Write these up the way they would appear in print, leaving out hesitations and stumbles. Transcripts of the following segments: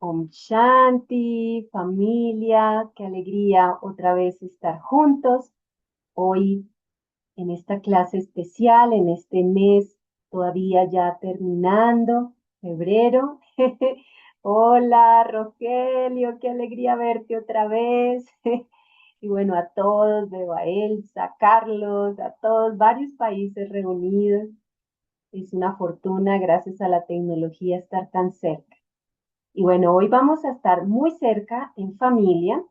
Om Shanti, familia, qué alegría otra vez estar juntos. Hoy en esta clase especial, en este mes todavía ya terminando, febrero. Hola, Rogelio, qué alegría verte otra vez. Y bueno, a todos, veo a Elsa, a Carlos, a todos, varios países reunidos. Es una fortuna, gracias a la tecnología, estar tan cerca. Y bueno, hoy vamos a estar muy cerca en familia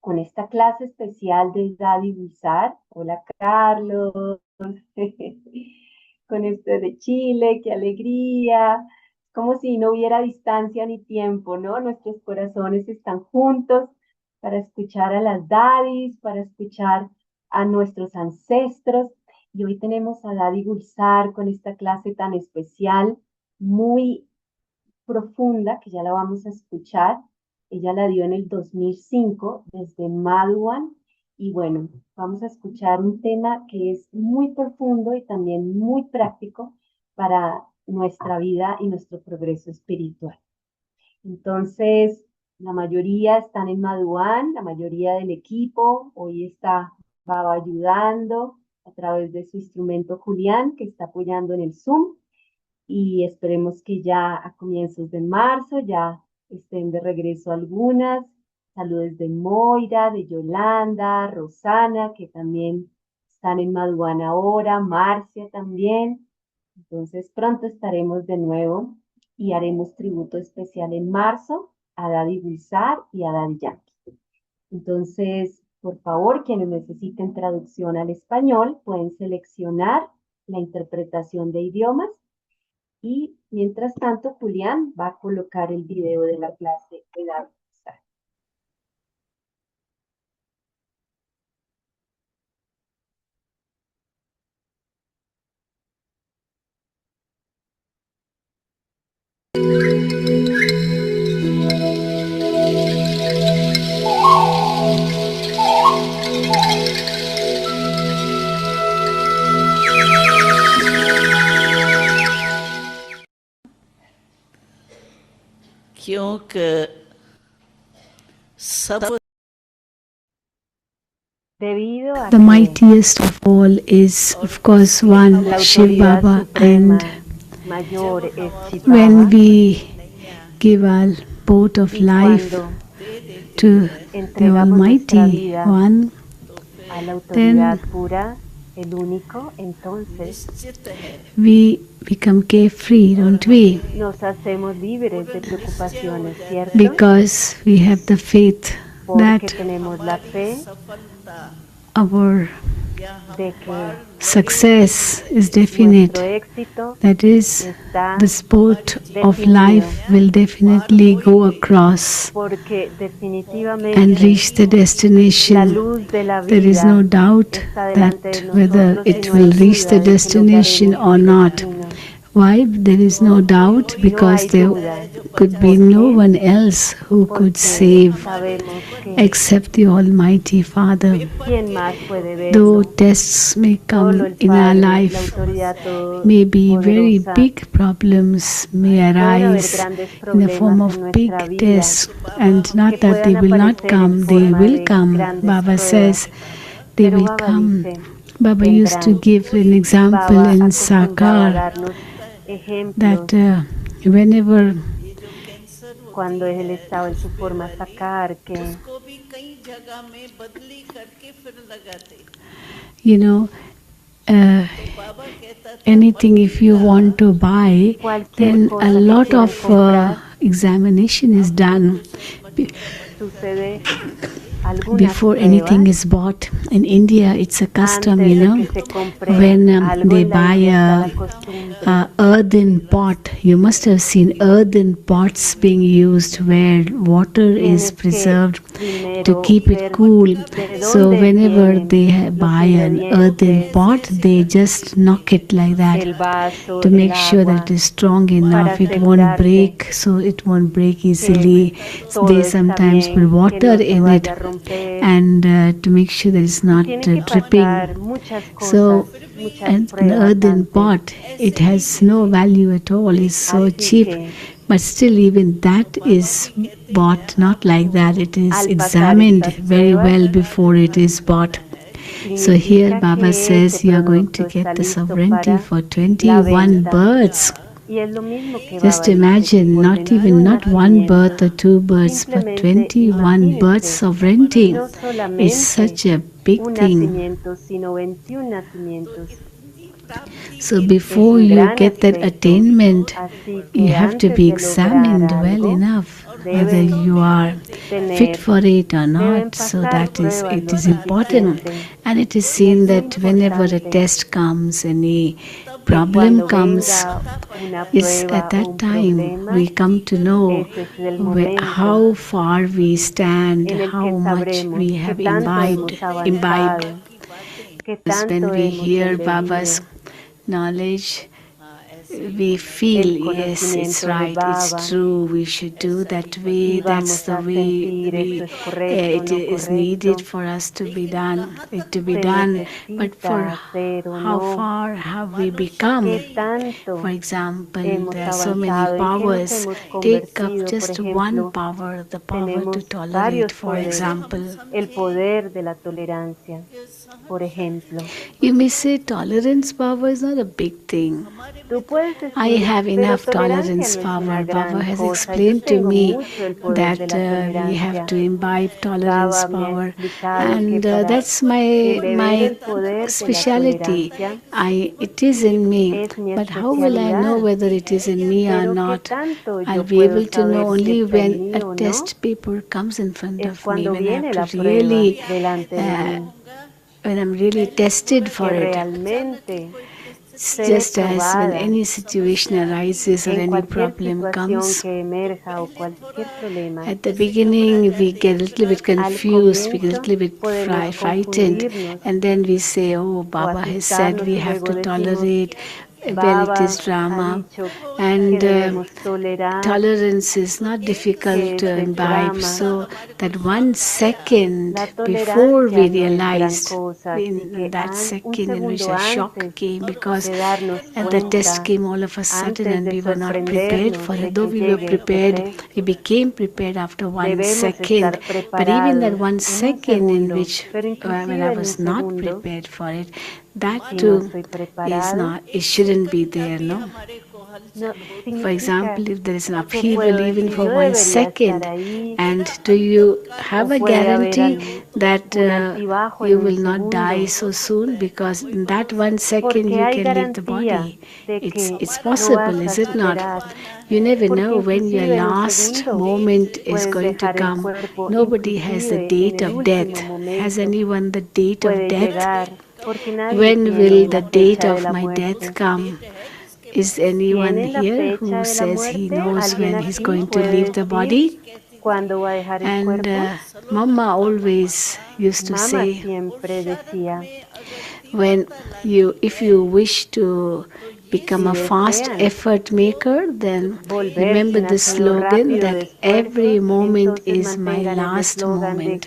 con esta clase especial del Dadi Gulzar. Hola, Carlos. Con este de Chile, qué alegría. Como si no hubiera distancia ni tiempo, ¿no? Nuestros corazones están juntos para escuchar a las Dadis, para escuchar a nuestros ancestros. Y hoy tenemos a Dadi Gulzar con esta clase tan especial, muy profunda, que ya la vamos a escuchar. Ella la dio en el 2005 desde Maduan. Y bueno, vamos a escuchar un tema que es muy profundo y también muy práctico para nuestra vida y nuestro progreso espiritual. Entonces, la mayoría están en Maduan, la mayoría del equipo. Hoy está Baba ayudando a través de su instrumento Julián, que está apoyando en el Zoom. Y esperemos que ya a comienzos de marzo ya estén de regreso algunas. Saludos de Moira, de Yolanda, Rosana, que también están en Maduana ahora, Marcia también. Entonces pronto estaremos de nuevo y haremos tributo especial en marzo a Dadi Gulzar y a Dadi Yankee. Entonces, por favor, quienes necesiten traducción al español pueden seleccionar la interpretación de idiomas. Y mientras tanto, Julián va a colocar el video de la clase de Dadi. क्योंकि सब The mightiest of all is, of course, one, Shiv Baba, and when we give our vote of life to the Almighty One, then we become carefree, don't we? Because we have the faith that our success is definite. That is, this boat of life will definitely go across and reach the destination. There is no doubt that whether it will reach the destination or not. Why? There is no doubt because there could be no one else who could save except the Almighty Father. Though tests may come in our life, maybe very big problems may arise in the form of big tests, and not that they will not come, they will come. Baba says they will come. Baba used to give an example in Sakar that whenever cuando él estaba en su forma sacar que you know anything if you want to buy, then a lot of examination is done before anything is bought. In India, it's a custom, when they buy a earthen pot. You must have seen earthen pots being used where water is preserved to keep it cool. So whenever they buy an earthen pot, they just knock it like that to make sure that it is strong enough. It won't break, so it won't break easily. So they sometimes put water in it and to make sure that it's not dripping. So an earthen pot, it has no value at all. It's so cheap, but still even that is bought not like that. It is examined very well before it is bought. So here Baba says you are going to get the sovereignty for 21 births. Just imagine, not one birth or two births, but 21 births sovereignty is such a big thing. So before you get that attainment, you have to be examined well enough whether you are fit for it or not. So it is important, and it is seen that whenever a test comes, any problem comes, is at that time we come to know how far we stand, how much we have imbibed. Because when we hear Baba's knowledge, we feel, yes, it's right, it's true, we should do that way, that's the way it is needed for us to be done, but for how far have we become? For example, there are so many powers. Take up just one power, the power to tolerate, for example. You may say tolerance power is not a big thing. I have enough tolerance power. Baba has explained to me that we have to imbibe tolerance power, and that's my speciality. It is in me, but how will I know whether it is in me or not? I'll be able to know only when a test paper comes in front of me, when I have to really when I'm really tested for it. It's just as when any situation arises or any problem comes, at the beginning we get a little bit confused, we get a little bit frightened, and then we say, oh, Baba has said we have to tolerate when it is drama, and tolerance is not difficult to imbibe, so that 1 second before we realized, in that second in which a shock came, because the test came all of a sudden and we were not prepared for it. Though we were prepared, we became prepared after 1 second, but even that 1 second in which when I was not prepared for it, that too is not, it shouldn't be there, no? For example, if there is an upheaval even for 1 second, and do you have a guarantee that you will not die so soon? Because in that 1 second you can leave the body. It's possible, is it not? You never know when your last moment is going to come. Nobody has the date of death. Has anyone the date of death? When will the date of my death come? Is anyone here who says he knows when he's going to leave the body? And Mama always used to say, if you wish to become a fast effort maker, then remember the slogan that every moment is my last moment.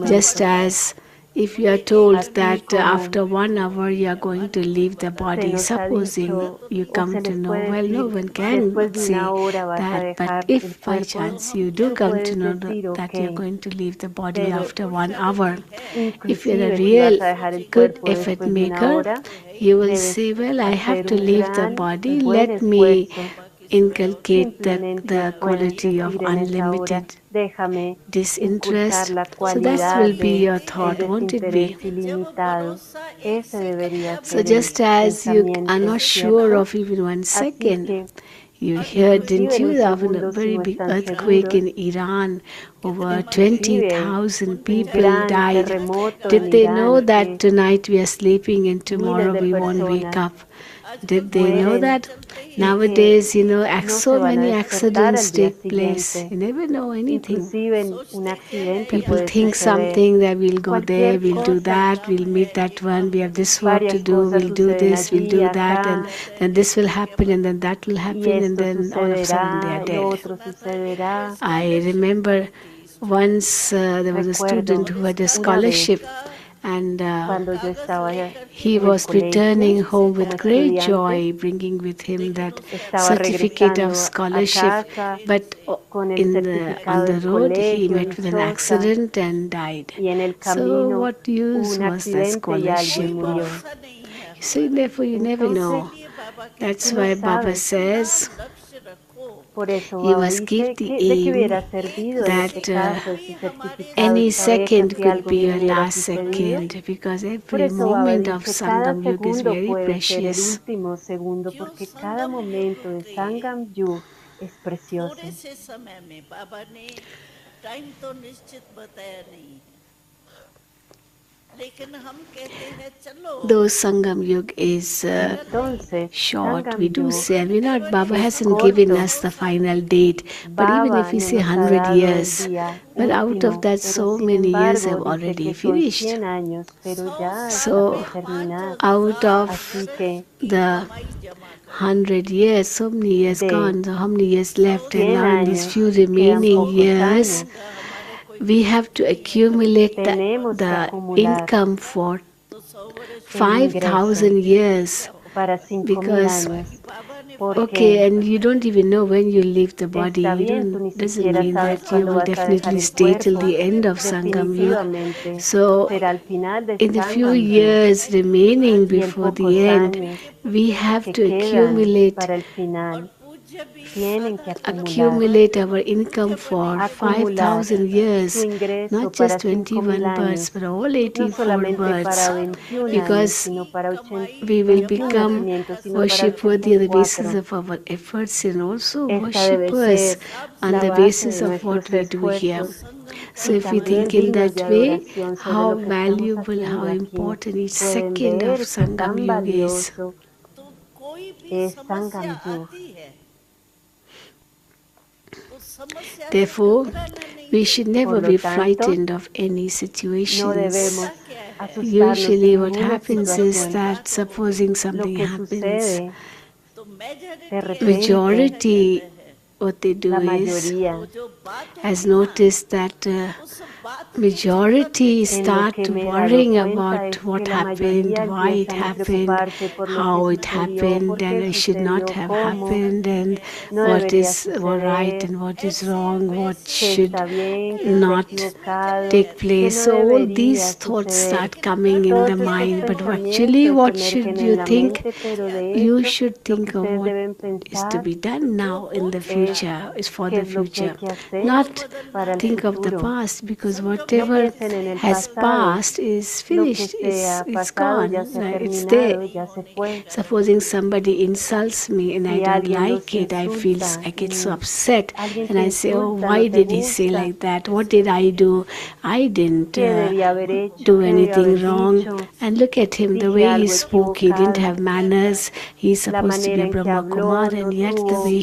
Just as if you are told that after 1 hour you are going to leave the body, supposing you come to know, well, no one can say that, but if by chance you do come to know that you are going to leave the body after 1 hour, if you are a real good effort maker, you will say, well, I have to leave the body, let me inculcate the quality of unlimited disinterest. So that will be your thought, won't it be? So just as you are not sure of even 1 second, you heard, didn't you, of a very big earthquake in Iran? Over 20,000 people died. Did they know that tonight we are sleeping and tomorrow we won't wake up? Did they know that? Nowadays, so many accidents take place. You never know anything. People think something that we'll go there, we'll do that, we'll meet that one, we have this work to do, we'll do this, we'll do that, and then this will happen, and then that will happen, and then all of a sudden they are dead. I remember Once there was a student who had a scholarship, and he was returning home with great joy, bringing with him that certificate of scholarship. But on the road, he met with an accident and died. So, what use was that scholarship of? So, therefore, you never know. That's why Baba says you must keep the aim that any second could be your last second, because every moment of Sangam Yuga is very precious. Though Sangam Yuga is short, we do say, and Baba hasn't given us the final date, but even if we say 100 years, but out of that, so many years have already finished. So, out of the 100 years, so many years gone, so how many years left, and now in these few remaining years, we have to accumulate the income for 5,000 years, because okay, and you don't even know when you leave the body. Doesn't mean that you will definitely stay till the end of Sangam Yuga. So, in the few years remaining before the end, we have to accumulate our income for 5,000 years, not just 21 births, but all 84 births, because we will become worship-worthy on the basis of our efforts and also worshippers on the basis of what we do here. So if we think in that way, how valuable, how important each second of Sangam Yuga is. Therefore, we should never be frightened of any situations. Usually what happens is that supposing something happens, majority what they do is, has noticed that majority start worrying about what happened, why it happened, how it happened, and it should not have happened, and what is right and what is wrong, what should not take place. So all these thoughts start coming in the mind. But actually, what should you think? You should think of what is to be done now in the future, is for the future. Not think of the past, because whatever has passed is finished, it's gone, it's there. Supposing somebody insults me and I don't like it, I get so upset, and I say, oh, why did he say like that? What did I do? I didn't do anything wrong. And look at him, the way he spoke, he didn't have manners. He's supposed to be a Brahma Kumar, and yet the way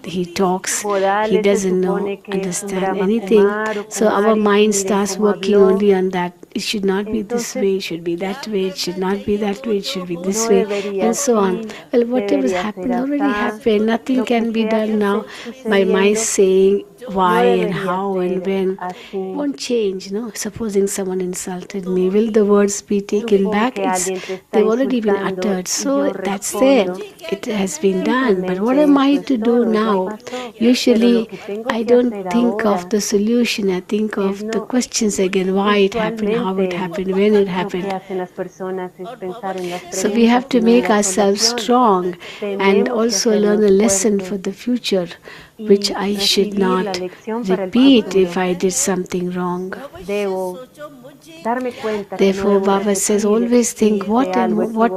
he talks, he doesn't understand anything. So our mind starts working only on that. It should not be this way, it should be that way, it should not be that way, it should be this way, and so on. Well, whatever's happened already happened. Nothing can be done now by my saying why and how and when. Won't change, no? Supposing someone insulted me, will the words be taken back? They've already been uttered, so that's there. It has been done. But what am I to do now? Usually, I don't think of the solution. I think of the questions again: why it happened, how it happened, when it happened. So we have to make ourselves strong and also learn a lesson for the future, which I should not repeat if I did something wrong. Therefore, Baba says, always think, what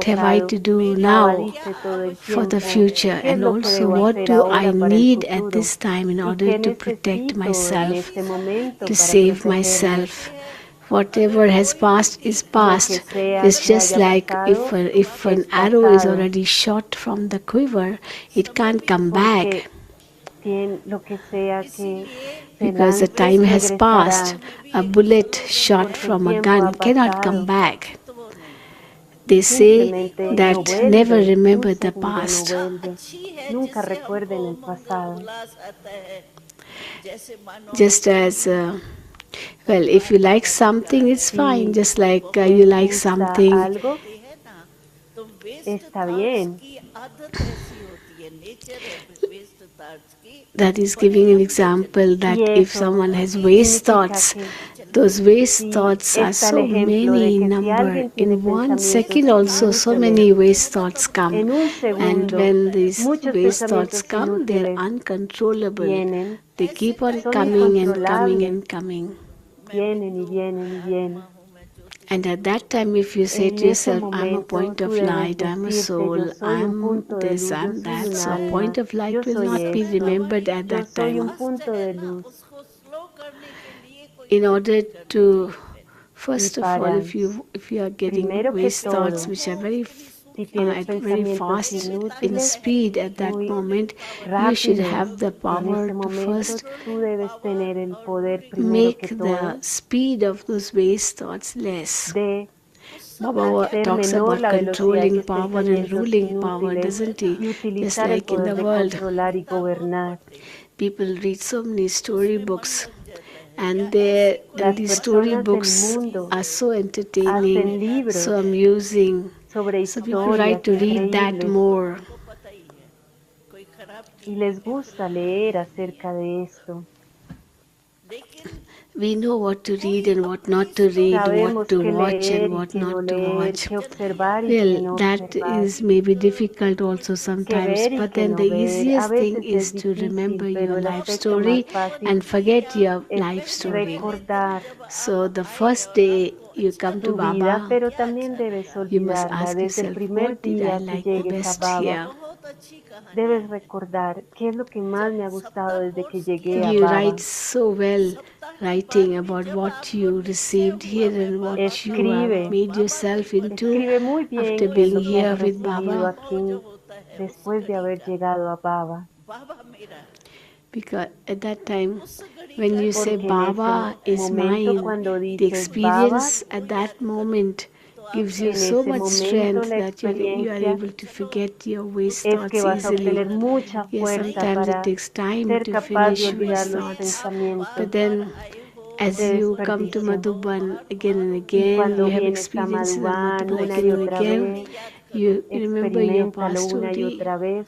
have I to do now for the future, and also what do I need at this time in order to protect myself, to save myself. Whatever has passed is past. It's just like if an arrow is already shot from the quiver, it can't come back, because the time has passed. A bullet shot from a gun cannot come back. They say that never remember the past. Just as, well, if you like something, it's fine. Si Just like you les like gusta something algo, está bien. that is giving an example Y that if eso someone has waste significa thoughts, que those waste si thoughts are está el so ejemplo de many in que si number. alguien tiene In 1 second, pensamientos also, so inútiles, many waste thoughts come. en un And segundo when these muchos waste thoughts pensamientos come, they're inútiles uncontrollable. vienen, They keep on son coming and coming incontrolables, and coming. vienen y vienen y vienen. And at that time, if you say En to ese yourself, I'm a momento point tú of debes light, I'm a decirte, yo soul, soy un I'm punto de this, luz, yo I'm soy that, un so a point alma, of light yo will soy not be esto, remembered at yo that soy time. un punto de luz. In order to, Y first of all, para, if you are getting primero que waste thoughts todo, which are very si tienes at very pensamientos fast in inútiles, speed at that muy moment, you should rápidos, have the en power ese to momento first tú debes tener el poder primero que make the todo speed of those waste thoughts less. de Baba hacer talks menor about la velocidad de controlling esos power and pensamientos ruling power, inútiles doesn't he? y Just utilizar el like in poder the de world, controlar y gobernar. people read so many storybooks, and Las these personas del storybooks mundo are so entertaining, hacen so libros amusing. sobre So people write historias to read that increíbles more. y les gusta leer acerca de esto. We know what to read and what not to read, what Sabemos to qué watch and leer y what qué no not to leer, watch. qué observar y qué Well, no that observar, is maybe difficult also qué sometimes, ver y but qué then the no ver. A easiest thing veces es is to remember difícil, your pero el life aspecto más story fácil and forget your es life story. recordar So the first day you come to tu vida, Baba, pero también debes you must olvidarla. ask Desde el yourself, primer what did I día que like the llegues a best Baba, here? debes recordar qué es lo que más me ha gustado desde que llegué a You write Baba. so well, writing about what you received here and what you have Escribe, made yourself into escribe muy bien after qué es being lo que has here with recibido Baba. aquí después de haber llegado a Baba. Because at that time, when you say Porque en ese Baba is momento mine, cuando the dices Baba, experience at that moment gives you en so ese much momento strength la that you are experiencia able to forget your waste es que thoughts vas a easily. obtener mucha Yes, fuerza sometimes it para takes time ser to capaz de finish olvidar waste los thoughts. But pensamientos then, as de you come to desperdicio. Madhuban again and Y again, you cuando have vienes a experiences at Madhuban Madhuban una again y and otra again, vez, you remember your experiméntalo past una y story. otra vez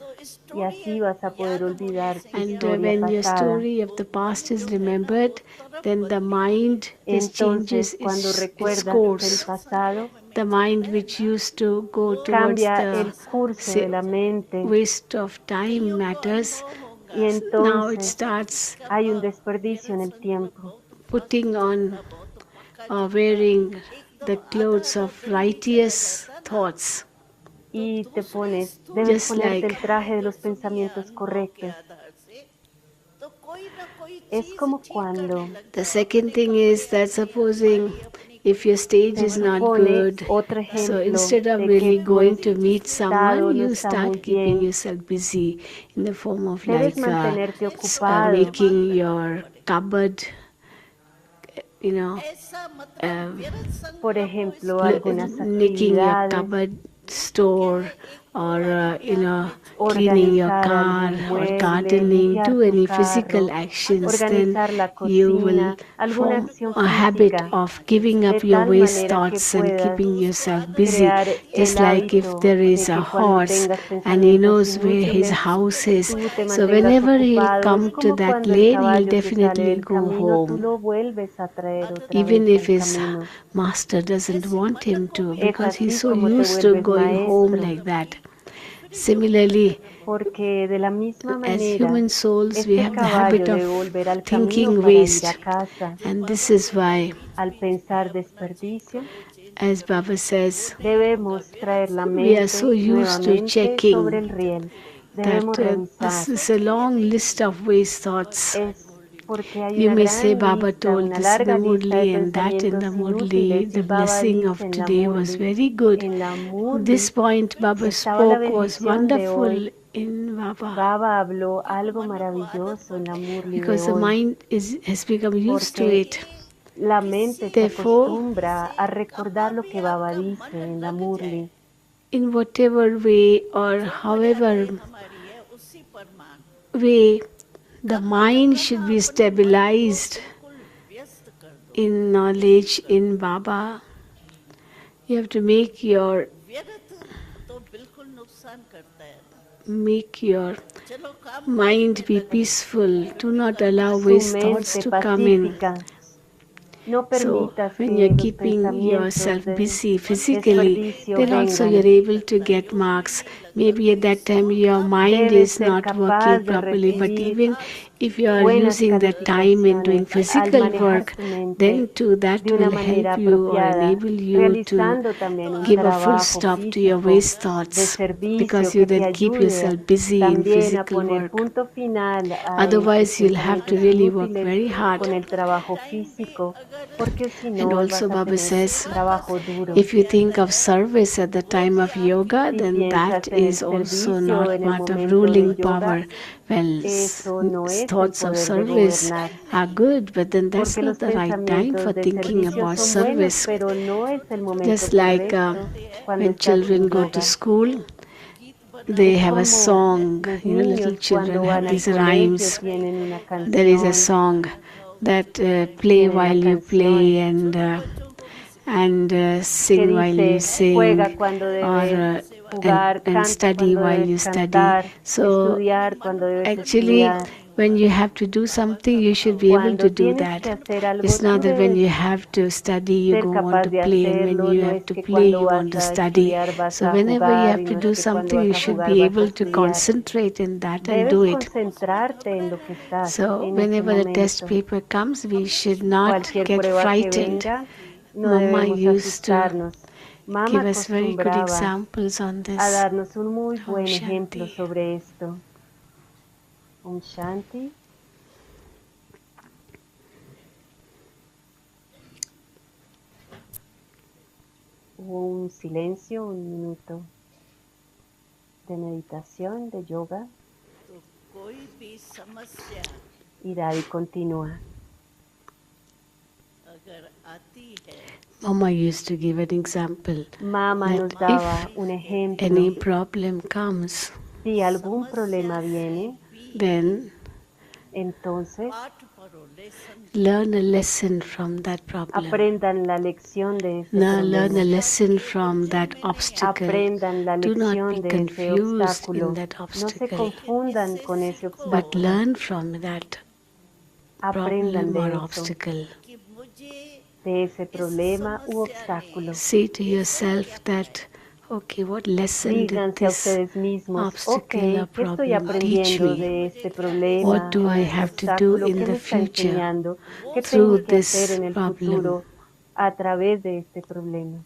y así vas a poder olvidar tu And historia when your pasada. story of the past is remembered, then the mind just changes Entonces, cuando its recuerdas el course. pasado, The mind which used to go towards cambia the el curso de la mente waste of time matters, y now it entonces starts hay un desperdicio en el tiempo putting on or wearing the clothes of righteous thoughts. y debes Just ponerte like el traje de los pensamientos correctos. Es como cuando the second thing is that supposing if your stage se is not supone good, otro so ejemplo instead of de que really tu going to meet someone, estado no you está muy start keeping bien. yourself busy in the form of Debes like mantenerte ocupado, making your cupboard, you know, um, por ejemplo, algunas nicking your actividades, cupboard store or cleaning your organizar car algún or mueble, gardening, limpiar do tu any physical carro, actions, then organizar la you will cocina, alguna form acción a habit física, of giving de up your tal waste manera que thoughts and puedas keeping yourself busy. crear el Just like if hábito there is de a que cuando horse tengas and he pensamientos knows where his inútiles, house is, tú te so mantengas whenever he'll ocupado. Es come to como that cuando el lane, he'll caballo se sale definitely del go camino, tú home, lo vuelves a traer otra even vez if al his camino. master doesn't want him to, Es because he's así so como te used to vuelves going home maestro, like that. Similarly, porque de la misma as manera, human souls, we este have the habit caballo of debe volver al camino thinking para ir a waste, casa. and this is why, Al pensar desperdicio, as Baba says, debemos traer la we are so mente used to nuevamente sobre checking el riel. Debemos that this revisar. is a long list of waste thoughts. Es porque hay You una may say gran Baba lista, told una this in the larga lista de Murli and that in the pensamientos Murli. inútiles y The Baba blessing dice of en la today was Murli. very good. En la This Murli point Baba estaba la spoke was bendición de wonderful hoy. in Baba, Baba habló algo maravilloso en la Murli de because the hoy, mind has become used to porque it. la mente se Therefore, acostumbra a recordar lo que Baba dice en la Murli. in whatever way or however way the mind should be stabilized in knowledge, in Baba. You have to make your mind be peaceful. Do not allow su waste thoughts mente to come in. pacífica. No So permitas when que you're los keeping pensamientos yourself de busy physically, desperdicio then also vengan. you're able to get marks. Maybe at that time your mind Debes is ser not working capaz de properly, but recibir even if you are buenas using that time in doing calificaciones al physical manejar work, tu mente then too that de una will manera help you or apropiada, enable you to realizando también un give a full trabajo stop to your físico waste de thoughts servicio because you que te then keep ayude yourself busy in también a physical poner work. punto final a esos Otherwise, you'll have to pensamientos really work inútiles very hard. con el trabajo físico, porque si And no also, vas a Baba tener says, trabajo duro. if you think of service at the time of yoga, Si then that piensas en el is also servicio not en el part of momento de ruling yoga, power. Well, eso no es el thoughts of poder de service gobernar, are good, but then that's porque not los the right time for pensamientos de thinking servicio about son buenos, service. pero no es el momento Just like correcto cuando when estás children en go to yoga. school, they Es have a como song. los Little niños children cuando have van al these colegio rhymes. tienen una There is a canción, song that play tienen la while you canción play and que sing while you dice, juega sing, cuando or debes and, jugar, and canta study cuando while debes you study. cantar, So estudiar cuando debes actually, estudiar. when you have to do something, you should be able to Cuando do tienes that. que hacer algo, It's not tú that when debes you have to study, you ser go want capaz to de play, and when hacerlo, you no have es to que play, cuando you want vas to a study. estudiar vas So a whenever you jugar have y to no es do que cuando something, vas you a should jugar be vas a able to estudiar. concentrate in that and Debes do it. concentrarte en lo que estás So en ese whenever the test momento. paper comes, we should not Cualquier get prueba que frightened. venga, no Mama debemos used to asustarnos. Mamá give us very good acostumbraba examples on a this. darnos un muy Om buen ejemplo Shanti. sobre esto. Om Shanti. Hubo un silencio, un minuto de meditación, de yoga. Y Dadi continúa. Mama used to give an example Mamá nos that daba if un ejemplo. any problem comes, Si algún problema viene, then entonces learn a lesson from that problem. aprendan la lección de ese Now learn a problema. lesson from that obstacle. Aprendan la Do not be lección de ese confused in obstáculo. that No se obstacle, confundan con ese but obstáculo. learn from that Aprendan problem or de eso, obstacle. de ese problema u obstáculo. Say to yourself that, okay, what lesson did Díganse a this ustedes mismos, obstacle or ok, ¿qué estoy problem teach aprendiendo me? de este What problema do o I de este have to do obstáculo? in ¿Qué the me está future enseñando? ¿Qué through tengo que hacer this en el problem? futuro a través de este problema?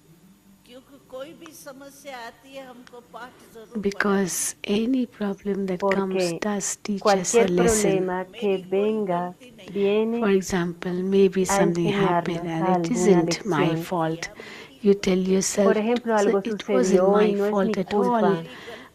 Because any problem that comes Porque does teach us a cualquier lesson. problema que venga For viene example, maybe a something happened enseñarnos and it alguna isn't my lección. fault. You tell yourself, Por ejemplo, algo it wasn't sucedió y my no es fault mi at all. culpa.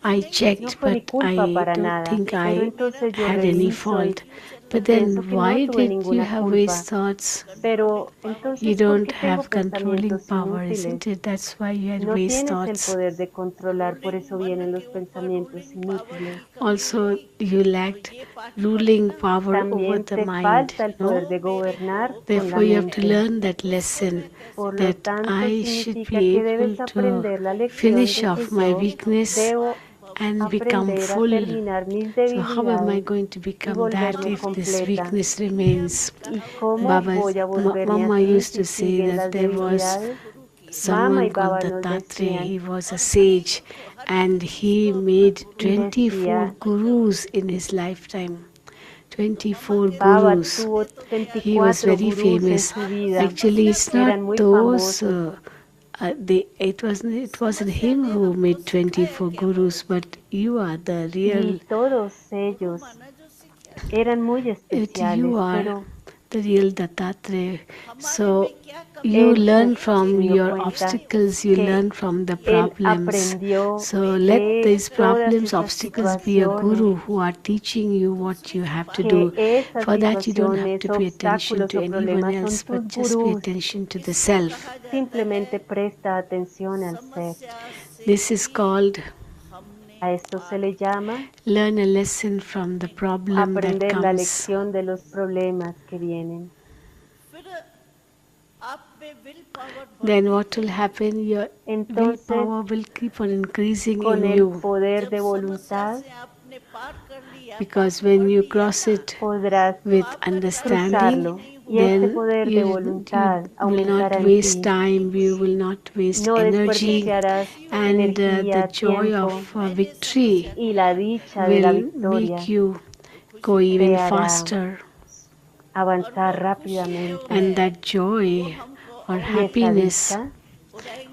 I No checked, fue mi but culpa I para don't nada. think Pero I entonces yo had any reviso y fault. But pienso then que no why tuve did you ninguna have culpa. waste thoughts? Pero You entonces, ¿por don't qué tengo have controlling pensamientos power, inútiles? isn't it? That's why you had No waste tienes el thoughts. poder de controlar, por eso vienen los pensamientos inútiles. Also, you lacked ruling power over También the te mind, falta el no? poder de gobernar con la Therefore, you have to mente. learn that lesson Por lo that tanto, I should significa be que able debes to aprender la lección finish de que off my yo weakness debo and become aprender a full. terminar mis So, how am I debilidades going to y become that volverme if this completa. weakness remains? ¿Y cómo Baba's, voy a volverme Mama así used si to say siguen that las there was debilidades? Mama someone y called Baba nos Datatre. decían He was a sage and he made y 24 decía, gurus in his lifetime. 24 Baba gurus. tuvo He was 24 very gurús en famous. su vida, Actually, it's not eran muy those. famosos It wasn't him who made 24 gurus, but you are the real. y todos ellos eran muy especiales, You are pero the real Datatre. So you él learn from se dio your cuenta obstacles, you que learn from the él problems. aprendió So let de these todas problems, esas obstacles be a situaciones, guru who are teaching you what you have to que do. esas For that, you don't have situaciones, to pay attention obstáculos to o anyone problemas son else, tus but just pay gurús. attention to the self. Simplemente presta atención al ser. This is called A esto se le llama learn a lesson from the problem that aprender la comes. lección de los problemas que vienen. Then what will happen? Your Entonces, willpower will keep on increasing con in el you. poder de voluntad, Because when you cross it podrás with understanding, cruzarlo y ese then poder de you voluntad will not aumentará en waste ti. time, you will not waste No energy, desperdiciarás and the energía, joy of tiempo victory y la dicha de la will make victoria you go te even hará faster. avanzar rápidamente. And that joy or Y esa happiness dicha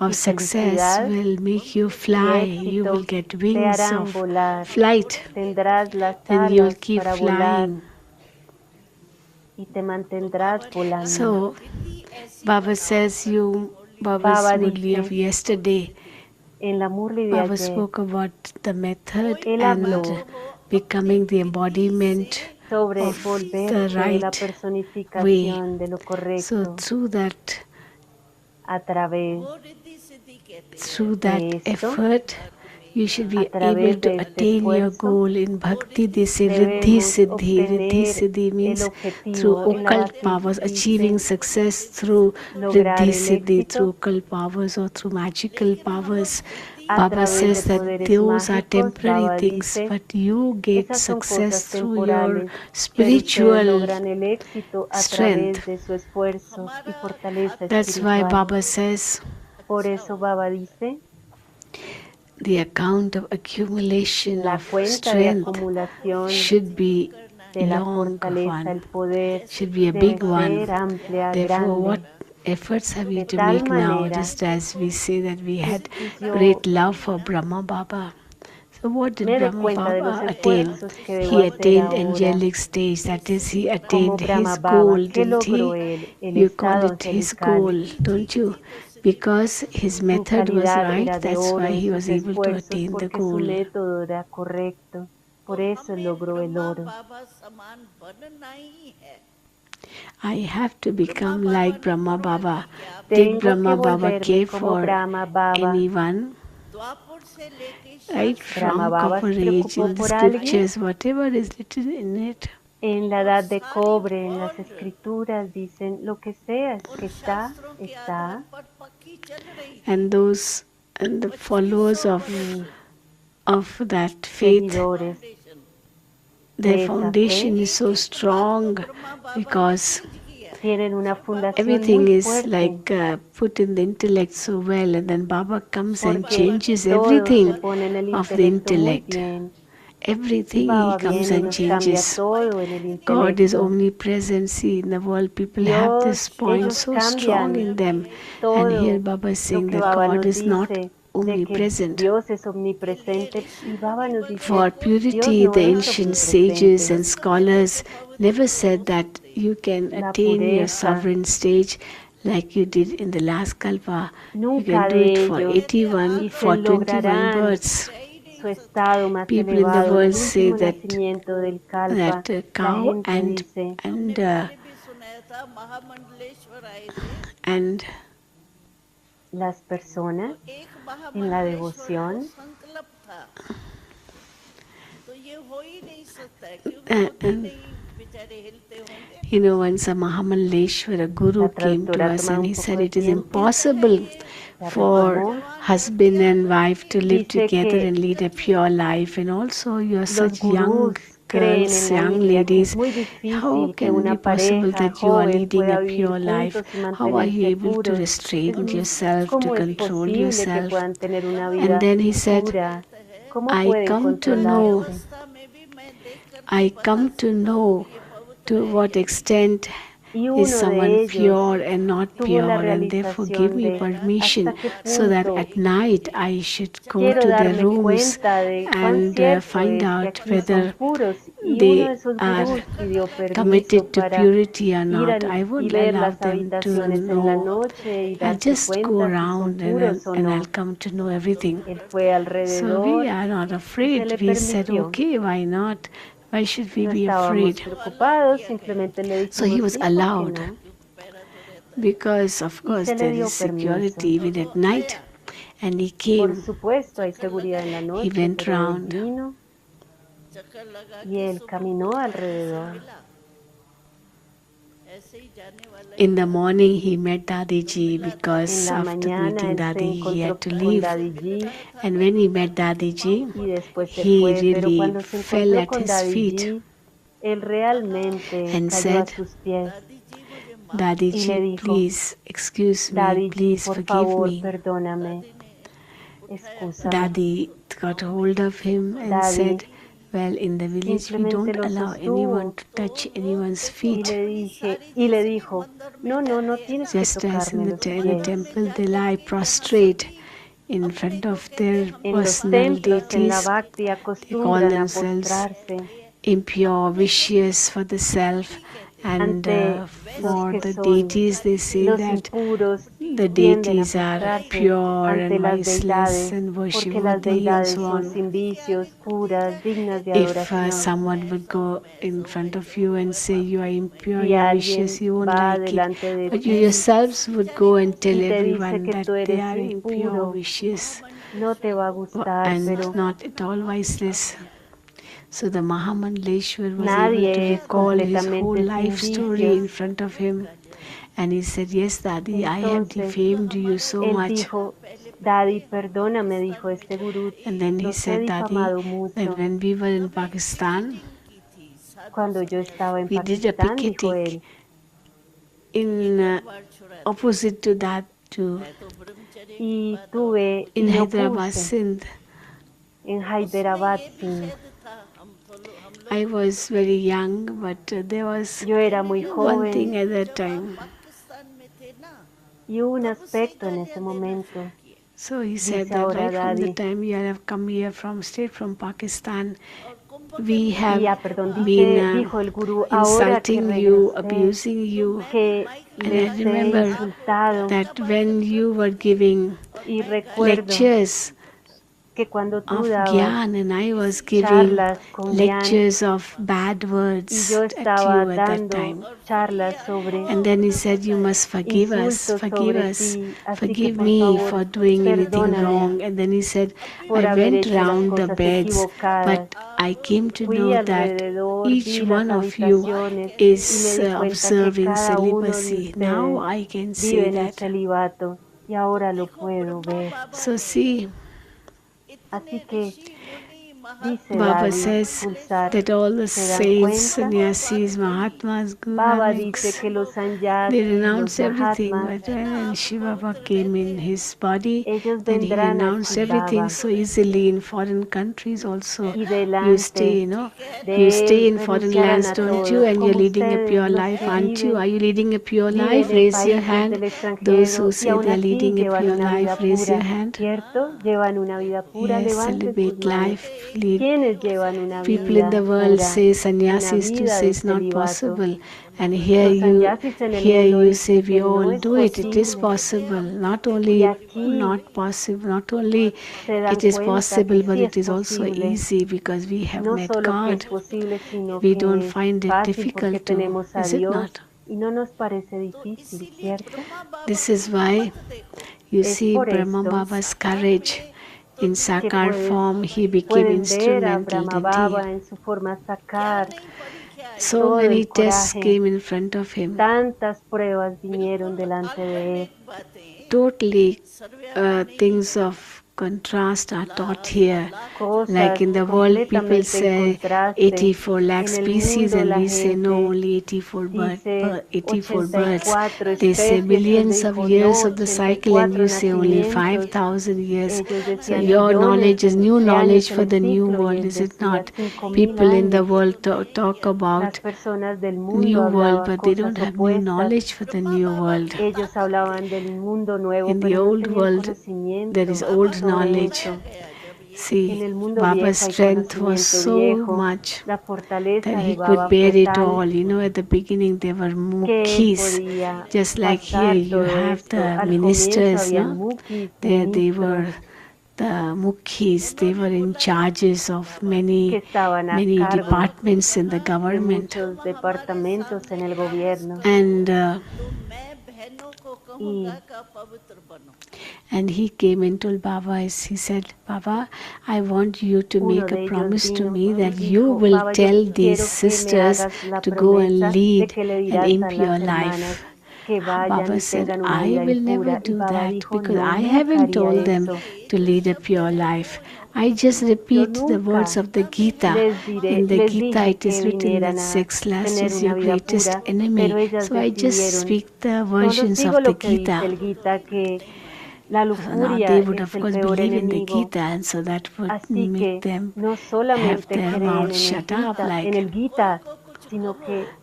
of y success felicidad will make you y fly. You will éxito get te wings harán of volar. flight. Tendrás las Then you will alas keep para volar flying. y te mantendrás volando. So Baba says Baba's Baba Murli of dice yesterday, en la Murli de Baba ayer, spoke about the method él habló and becoming the embodiment sobre of the volverse la right way. personificación de lo So correcto a través through that de esto, effort, you should a be able través to de este attain your esfuerzo, goal in Bhakti. They say Riddhi debemos Siddhi. Riddhi obtener Siddhi el means through objetivo. En la occult Bhakti powers, achieving dice success through lograr Riddhi el Siddhi, through éxito occult powers or through magical powers. a Baba través de says that poderes those are mágicos. temporary Baba things, dice, but you get esas son success cosas through your temporales, pero ustedes spiritual logran el éxito a strength. través de su esfuerzo y fortaleza That's why espiritual. Baba says Por eso Baba dice, the account of accumulation la of cuenta de strength acumulación should be de la long fortaleza, one, el poder, should be a debe big one. ser amplia, Therefore, what grande, efforts have you de to tal make now? manera Just as we say that we que had si yo great love for Brahma Baba. So what did me dé Brahma cuenta de los Baba attain? esfuerzos que debo He hacer attained ahora, angelic stage, that is, he como attained Brahma his Baba, goal, ¿qué didn't logró he? él? El You call estado it his angelical. goal, don't you? Because his Su method was calidad right, era de that's oro why en he sus was able to esfuerzos attain the porque su goal. método era correcto. Por eso él logró el oro. I have to become like Brahma Baba. Did Tengo que Brahma Baba volverme care como for Brahma Baba. anyone? Right Brahma from Baba Copper se Age preocupó in the por alguien. scriptures, whatever is written in it. En la edad de cobre, en las escrituras dicen lo que sea que está, está. And those and the followers Y of that faith, seguidores their de esa foundation fe is so strong because tienen una fundación everything muy is fuerte like put in the intellect so well, and then Baba comes and porque changes todo se everything pone en el of the intelecto muy intellect. bien. Y Everything he Baba comes viene y and nos cambia changes. todo en el God is intelecto. omnipresent. See, in the world, people have this Dios, point ellos so strong cambian in them. And here todo Baba is lo saying que that Baba God nos is not dice de que omnipresent. Dios es omnipresente y Baba nos dice, For Dios purity, no the es ancient sages omnipresente. and scholars never said that you can La attain your pureza, sovereign stage like you did in the last Kalpa. You can nunca do it de for ellos 81, for dicen 21 lograrán births. su estado más People in the elevado en world el say último that nacimiento del Kalpa. a La cow gente dice, and las personas en la devoción and you know, once a Mahamanleshwara la guru came to traductora ha us tomado and un he poco said de it is tiempo, impossible la for retomó. husband and wife to live Dice together que and lead a pure life, and also you are los such young gurús creen en girls, la young India que es ladies. muy How difícil que can it be una possible pareja that you are joven leading a pueda vivir pure life? juntos y How are you mantenerse able to puros. restrain yourself, to ¿Cómo es control posible que yourself? puedan tener una And vida then he said, pura? ¿Cómo I pueden come to know, controlarse? I come to know to what extent Y is uno someone de ellos pure and not tuvo la pure, and therefore give realización me de permission hasta qué so that punto at night I should go quiero to their darme rooms cuenta de cuán and cierto find es que out aquí son whether puros. Y uno they de esos are gurús pidió permiso committed to para purity or ir not. I y won't ver allow las them to habitaciones en la know. noche y I'll darse just go cuenta si son around puros o and I'll no. come to know everything. Él fue So we alrededor are not y se le afraid. We said, permitió. okay, why not? Why should we No be estábamos afraid? preocupados, simplemente le So he dijimos was sí, ¿por qué allowed no? because, of Y course, se le there is dio security permiso. even at night. And he Por came, supuesto, hay seguridad en la he noche, went pero él round. vino y él caminó alrededor. In the morning, he met Dadiji En because la after mañana meeting él se Dadi, he encontró had to con leave. Dadi And when he met Dadiji, y después se he fue, pero really cuando se fell encontró at con his Daddy feet G, él realmente and cayó a said, sus pies y le Dadiji, dijo, please excuse me, Daddy G, please por forgive favor, me. perdóname, excúsame. Daddy got hold of him and Daddy said, well, in the village we simplemente don't lo allow anyone sostuvo to touch anyone's y feet. le dijo, no, no, no tienes que Just as tocarme los in the pies. temple they lie prostrate in front of their En los personal templos, en la deities. bhakti, They call acostumbran a themselves postrarse impure, vicious for the self, and ante los for que the son deities they say los that impuros, the tienden a deities are postrarse pure ante and las viceless deidades, and porque las worshipworthy and deidades so son on. sin vicios, puras, dignas de If adoración. someone would go in front of you and say you are impure, Si you are vicious, alguien you won't va like it. delante de But you ti yourselves would go and tell y te dice everyone que that tú they eres are impure, impuro, vicious, no te va a gustar, and pero not at all viceless. So the Mahamandleshwar was able to nadie es recall his whole completamente sin life story vicios. in front of him. And he said, yes, Dadi, I have Entonces, defamed you so él much. dijo, Daddy, perdóname, dijo este gurú, And then he los he said, Dadi, difamado that mucho. when we were in Pakistan, Cuando yo estaba en we did a Pakistán, dijo picnic él, in opposite to that too, in y me Hyderabad, opuse Sindh. en Hyderabad, Sindh. I was very young, but there was Yo era muy one thing joven at that time. y hubo un aspecto en ese momento, So he said dice that ahora right from the Daddy, time you have come here straight from Pakistan, we have been dijo el gurú, ahora que insulting you, regresé, abusing you. que And I les he remember insultado that when you were giving y recuerdo lectures que cuando tú of dabas Gyan and I was giving charlas con Gyan lectures of bad y words yo at estaba you at that dando time. charlas sobre And then he said, you must insultos forgive sobre us, ti, así que forgive por me favor, for doing anything perdóname wrong. And then he said, por I haber went hecho las round the cosas beds, equivocadas. but I came to Fui know that alrededor, each vi las one of you habitaciones y me is di cuenta que observing cada uno de celibacy. Now ustedes I can say viven en that. celibato y ahora lo puedo ver. So see, Así que dice Baba Dadi says Gulzar, that all the ¿se dan saints, cuenta? sannyasis, Mahatmas, Guru Baba dice Nanaks, que los they sannyasis, los renounced everything. mahatmas, But when Shiva Baba came in his body, ellos then he vendrán a renounced everything Shiva so easily. In foreign countries also, y you stay, delante you de stay él in foreign renunciarán lands, a don't you? todo, And you're como leading a ustedes pure los life, que aren't you? Are you leading a pure viven life? en Raise your países hand. del Those extranjero who y say aún they are así leading a llevan pure una vida life, raise your pura, hand. ¿cierto? Llevan una vida pura, Yes, levanten sus celebrate manos. life, lead. ¿Quiénes llevan una People in the vida world pura, say una sannyasis to vida say de it's not celibato? possible, and Los sannyasis en el here mundo you say dicen we que no all es do it. It is posible. possible. Not Y only aquí not possible, not only se dan it is cuenta que possible, but sí it es is also posible. easy because we have No met solo que God. es posible, sino We don't que es find it fácil porque difficult to, tenemos a is it Dios not? y no nos parece difícil, ¿cierto? This is why you Es see por Brahma esto Baba's courage. In que Sakar form, he became pueden ver a instrumental, Brahma didn't he? Baba en su forma sacar So todo many el tests coraje. came in front of him. Tantas pruebas vinieron delante de él. Totally things of contrast are taught here. Like Cosas in the world, people completamente en say contraste. 84 lakh En el species, mundo and la we say no, gente only 84, dice 84 birds. 84 They say especies y él millions of dijo no, years of the cycle, and 84 you say only nacimientos. 5,000 years. Ellos So decían your millones knowledge is new de knowledge años en for el the new ciclo y world, él is it decía not? 5000 People in the años. world talk Las about personas del mundo new world, hablaban but they don't cosas have new opuestas. knowledge for the new world. Ellos hablaban del mundo nuevo, In the pero no old tenían world, there is conocimiento old sobre knowledge. eso. En See, el mundo Baba's viejo hay strength was conocimiento so viejo. much La that fortaleza he de could Baba bear fue it tal all. At the beginning they were que él mukhis, podía just like here pasar you todo have esto. the Al comienzo ministers, habían no? mukis, They were ministros the mukhis. They were in charges of que many, estaban a many cargo departments in the de government. muchos departamentos en el gobierno. And And he came and told Baba, he said, Baba, I want you to make a promise to me that you will tell these sisters to go and lead an impure life. Baba said, I will never do that because I haven't told them to lead a pure life. I just repeat the words of the Gita. In the Gita, it is written that sex lust is your greatest enemy. So I just speak the versions of the Gita. So now they would, of course, believe in the Gita, and so that would make them have their mouth shut up.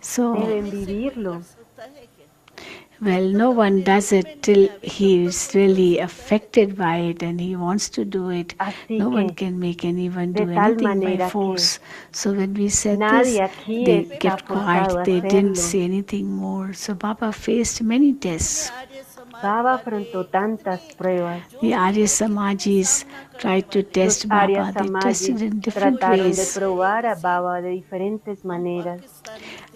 So, well, no one does it till he is really affected by it and he wants to do it. No one can make anyone do anything by force. So when we said this, they kept quiet. They didn't say anything more. So Baba faced many tests. The Arya Samajis tried to test Baba. They tested in different ways.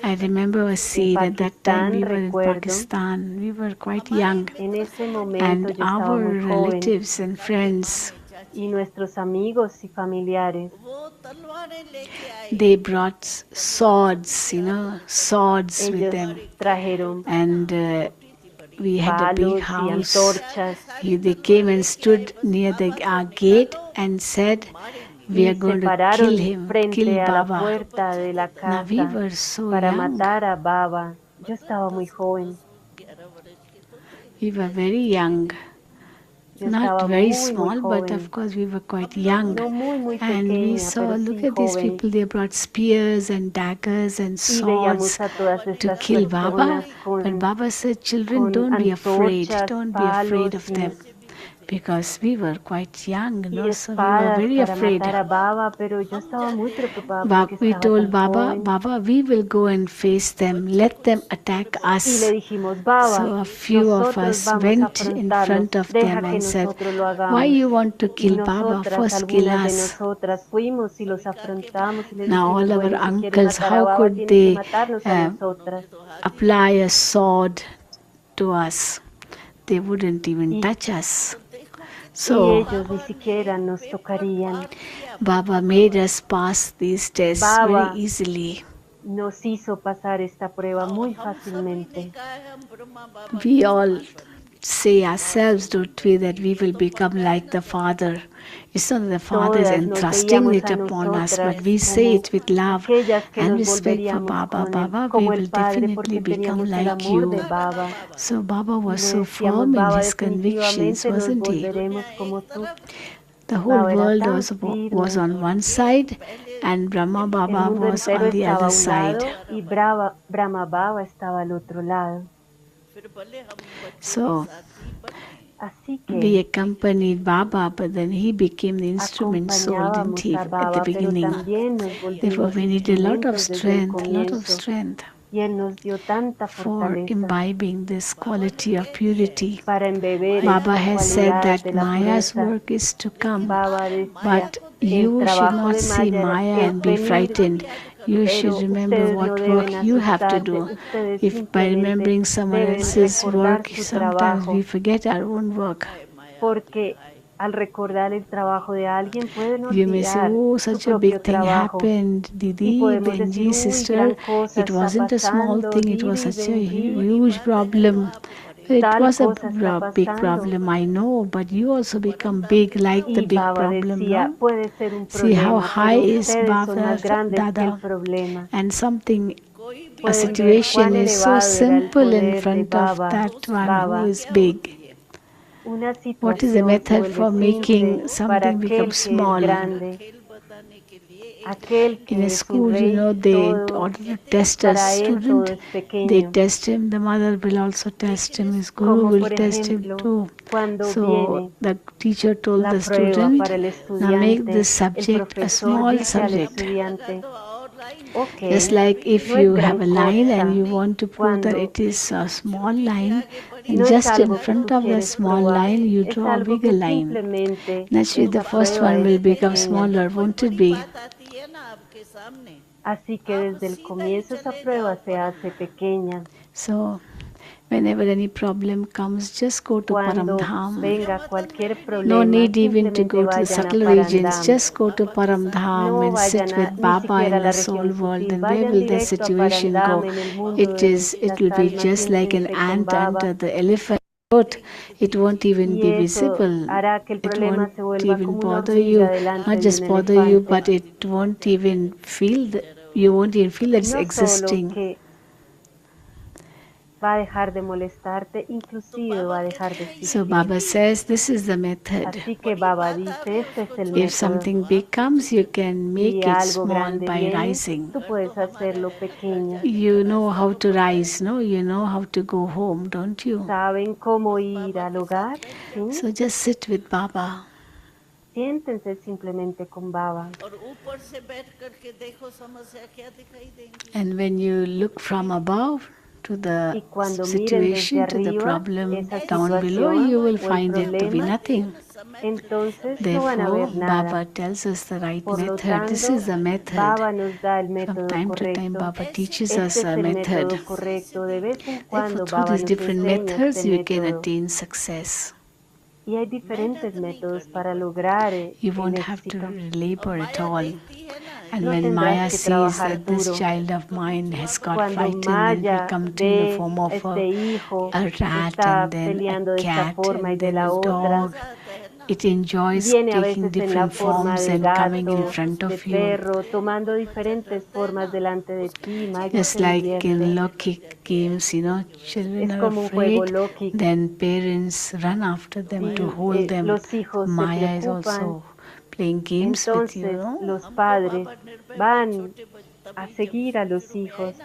I remember a scene at that time we were in Pakistan. We were quite young. And our relatives and friends, they brought swords, swords with them. And we had a big house. They came and stood near our gate and said, we are going to kill him, kill Baba. Now we were so young. We were very young. Not very small, but of course we were quite young. And we saw, look at these people, they brought spears and daggers and swords to kill Baba. But Baba said, children, don't be afraid of them. Because we were quite young, so we were very afraid. We told Baba, we will go and face them, let them attack us. So a few of us went in front of them and said, why you want to kill Baba? First kill us. Now all our uncles, how could they apply a sword to us? They wouldn't even touch us. So, Baba made us pass these tests very easily. We all say ourselves, don't we, that we will become like the Father. It's not that the Father is entrusting it upon us, but we say it with love and respect for Baba. Baba, we will definitely become like you. So Baba was so firm in his convictions, wasn't he? The whole world was on one side and Brahma Baba was on the other side. So, we accompanied Baba, but then he became the instrument soul, didn't he, at the beginning? Therefore, we needed a lot of strength for imbibing this quality of purity. Baba has said that Maya's work is to come, but you should not see Maya and be frightened. You should remember what work you have to do. If by remembering someone else's work, sometimes we forget our own work. You may say, oh, such a big thing happened, Didi, Benji, sister. It wasn't a small thing, it was such a huge problem. It was a big problem, I know, but you also become big like the big problem, no? See how high is Baba, Dada, and a situation is so simple in front of that one who is big. What is the method for making something become small? In a school, they order to test a student. They test him. The mother will also test him. His guru will test him too. So the teacher told the student, now make this subject a small subject. Just like if you have a line and you want to prove that it is a small line, and just in front of the small line you draw a bigger line. Naturally the first one will become smaller, won't it be? So, Whenever any problem comes, just go to Cuando Paramdham. venga cualquier No problema, need even to simplemente go to the vayan a subtle regions. Parandam. Just go to Paramdham No and vayan sit a with ni Baba siquiera in a la the soul región world. sutil, Then where vayan will the directo a situation Parandam go? en el mundo de It las will be almas, just like an siéntense con ant Baba under the elephant foot. It won't even y be eso visible. hará que el It problema won't se vuelva even como una bother hormiga you. Not delante de un just bother you, elefante. but it won't even feel. You won't even feel that it's No solo existing. que va a dejar de molestarte, inclusive va a dejar de So existir. Baba says this is the method. Así que Baba dice, este es el If método. something big comes, you can Si make it algo small grande by viene, rising. tú puedes hacerlo pequeño. You know how to rise, no? You know how to go home, don't you? ¿Saben cómo ir al hogar? ¿Sí? So just sit with Baba. Siéntense simplemente con Baba. And when you look from above to the Y cuando miren desde situation, to the arriba problem esa down below, you situación will o el find it to be problema, nothing. entonces no van a Therefore, ver nada. Baba tells us the right Por lo method. This tanto, is the method. Baba nos da el From método time to time, correcto. Baba teaches Este us es a el method. método correcto. De vez en Therefore, cuando through Baba these nos different enseña este methods, you can método. attain success. Y hay diferentes métodos para lograr You el won't have to éxito. labor at all. And No when tendrás Maya que sees trabajar that this duro. child of mine has got Cuando frightened, then it will Maya come to in the ve form a of este hijo a que rat and está then a peleando de esta cat forma y and de then a la otra, dog. It enjoys viene a taking veces en la different forma forms de and coming in gato, front de of you. perro, tomando diferentes formas delante de ti. Maya Just se like in divierte. lucky games, children Es are como un juego afraid, Loki. then parents run after them to Sí, hold them. los hijos se Maya is preocupan. also playing games with you, Entonces no? los padres van a seguir a los hijos.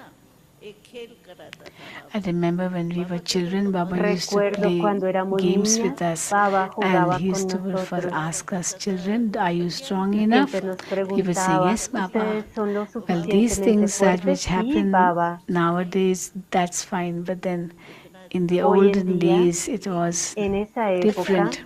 I remember when we were children, Baba used to Recuerdo play cuando éramos games niñas, with us, Baba and jugaba he con used to nosotros ask us, children, are you strong y siempre enough? nos We would say, preguntaba, yes, Baba. ¿ustedes son lo Well, these suficientemente things that fuertes? which Sí, happen Baba. nowadays, that's fine, but then in the Hoy en olden día, days, it was en esa época, different.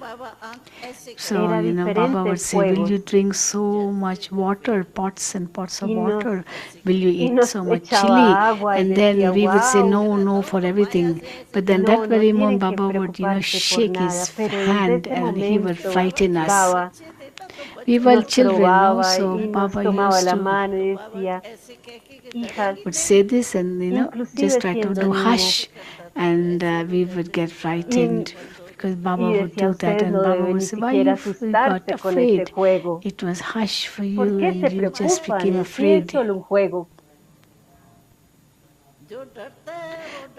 So, era Baba diferente would el say, will juego you drink so much water, pots and pots of y nos, water? Will you y eat nos so much chili? echaba agua y And decía, then we would say, wow, no, no for everything. But then no, that no very moment, tienen que Baba would, preocuparse por shake nada. his Pero desde hand ese and he would momento, frighten us. Baba We were nos children, no? probaba So y nos Baba tomaba used la to mano y decía, hijas, would say this and just inclusive try to siendo do niñas, hush, and we would get y, frightened because Baba y would decía, do that, ustedes and no Baba deben would ni say, why siquiera you got asustarse con ese afraid? juego. It was hush for ¿Por you qué and se you just preocupan? became Si es afraid. solo un juego.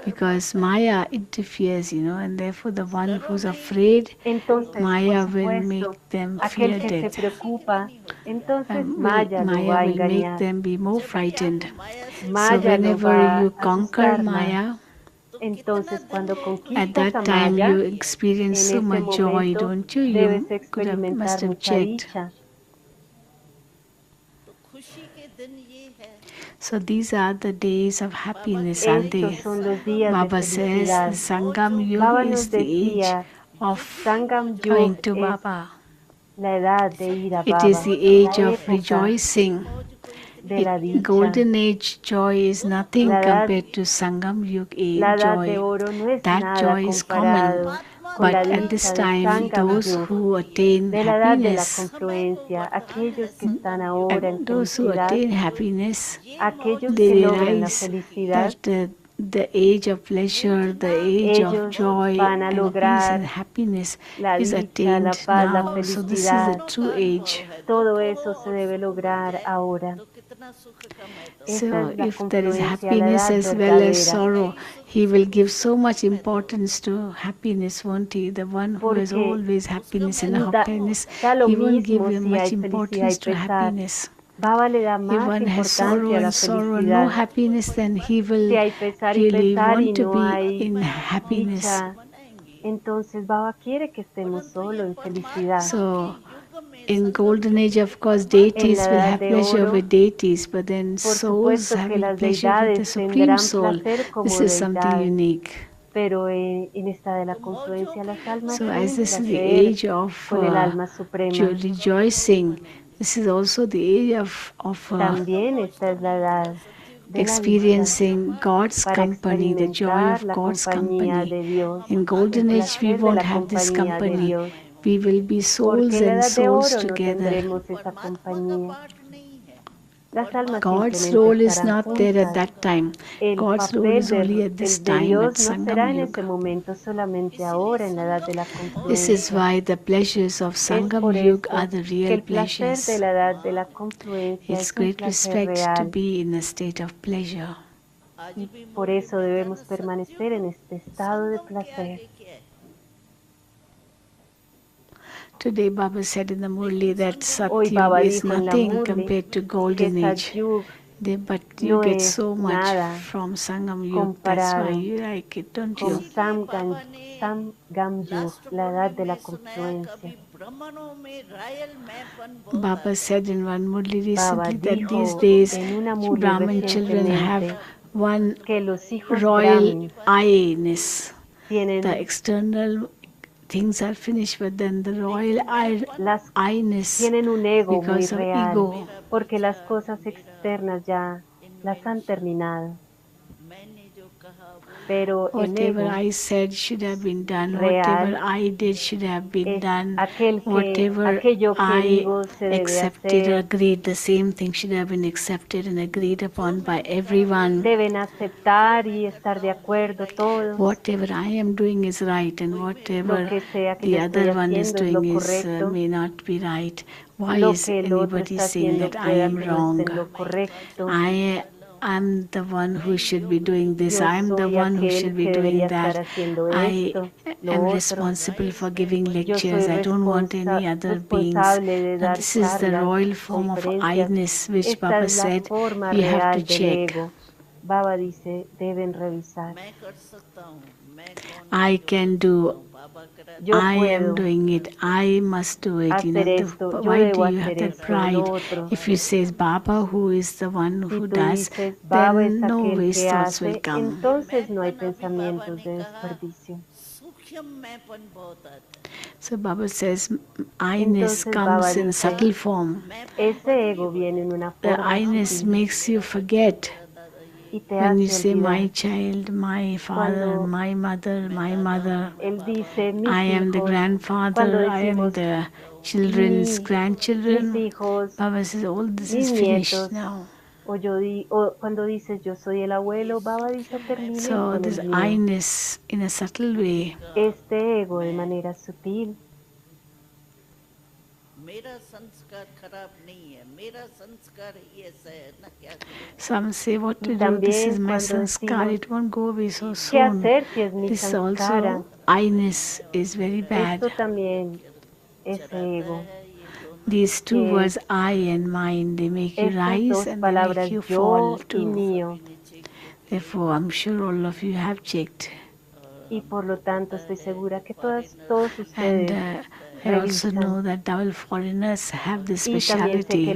Because Maya interferes, and therefore the one who's afraid, Entonces, por Maya will make supuesto, them aquel fear que se death. preocupa, entonces Maya lo va Maya a will make engañar. them be more frightened. So Maya lo whenever va you a conquer asustar más. Maya, Entonces, cuando at conquistas a that time you Maya, experience en so ese much joy, momento don't you? debes You must experimentar have mucha checked. dicha. So these are the days of happiness, aren't Estos they? son los días de Baba says felicidad. Sangam Yug Baba is nos the age decía, of Sangam going Yug to es Baba. la edad de ir a It is Baba, the age la of época rejoicing. de la dicha. Golden age joy is nothing La edad, compared to Sangam Yug la age edad de joy. oro no es That nada joy is common. comparado con But la at this dicha de time, Sangam those Yug, who attain de la edad de la happiness, confluencia, aquellos que están ahora en those who felicidad, attain happiness, aquellos they que logran la realize felicidad, that the age of pleasure, the age of ellos joy van a and peace and lograr happiness la is dicha, la attained paz, la now. So this is the felicidad. true age. Todo eso se debe lograr ahora. Esa So es la if there is confluencia, la happiness edad as well as verdadera. sorrow, he will give so much importance to happiness, won't he? The one who has Porque always happiness and da, happiness, da lo he won't give mismo si much hay felicidad y importance to pesar. happiness. Baba le da If más one has sorrow importancia a la and sorrow, no felicidad. happiness, then he Si will hay pesar y really pesar y want to no be hay in happiness. dicha, entonces Baba quiere que estemos solo en felicidad. So, in golden age, of course, En la deities will edad have de pleasure oro, with deities, but then por souls supuesto que having las pleasure with the deidades Supreme tendrán Soul, placer this como is something deidades, unique. pero en esta de la confluencia las almas So, as tienen this is the placer age of con el alma suprema. rejoicing, this is also the age of También esta es la edad experiencing God's company, the joy of God's company. In Golden Age, we won't have this company. We will be souls and souls together. God's role is not there at that time. God's role is only at this time, at Sangam Yuga. This is why the pleasures of Sangam Yuga are the real pleasures. It's great respect to be in a state of pleasure. Y por eso debemos permanecer en este estado de placer. Today Baba said in the Murli that Satyuga is nothing compared to Golden Age. But you get so much from Sangam Yuga, that's why you like it, don't you? Sangam Yuga, la edad de la confluencia. Baba said in one Murli recently that these days Brahmin children have one royal I-ness. The external things are finished, but then the royal I-ness tienen un ego because muy of real, ego. Porque las cosas externas ya las han terminado. Pero whatever I said should have been done, real, whatever I did should have been done, whatever I accepted or agreed, the same thing should have been accepted and agreed upon by everyone. Deben aceptar y estar de acuerdo todos. Whatever I am doing is right, and whatever the other one is doing is may not be right. Why is anybody saying that I am wrong? I'm the one who should be doing this. I'm the one who should be doing that. I am responsible for giving lectures. I don't want any other beings. And this is the royal form of I-ness which Baba said we have to check. Baba dice, deben revisar. I can do. I am doing it. I must do it. Why do you have that pride? If you say Baba, who is the one who does, then no waste thoughts will come. Entonces no hay pensamientos de desperdicio. So Baba says, I-ness comes in subtle form. Ese ego viene en una forma the I-ness makes you forget. When you say my child, my father, my mother, I am the grandfather, I am the children's grandchildren. Baba says all this is finished now. Cuando dices yo soy el abuelo, Baba dice terminé. So this I-ness in a subtle way. Este ego de manera sutil. Some say, what to do? This is my sanskar. It won't go away so soon. This also, I-ness is very bad. These two words, I and mine, they make you rise and they make you fall too. Therefore, I'm sure all of you have checked. Y por lo tanto estoy segura que todos ustedes I also know that double foreigners have this speciality.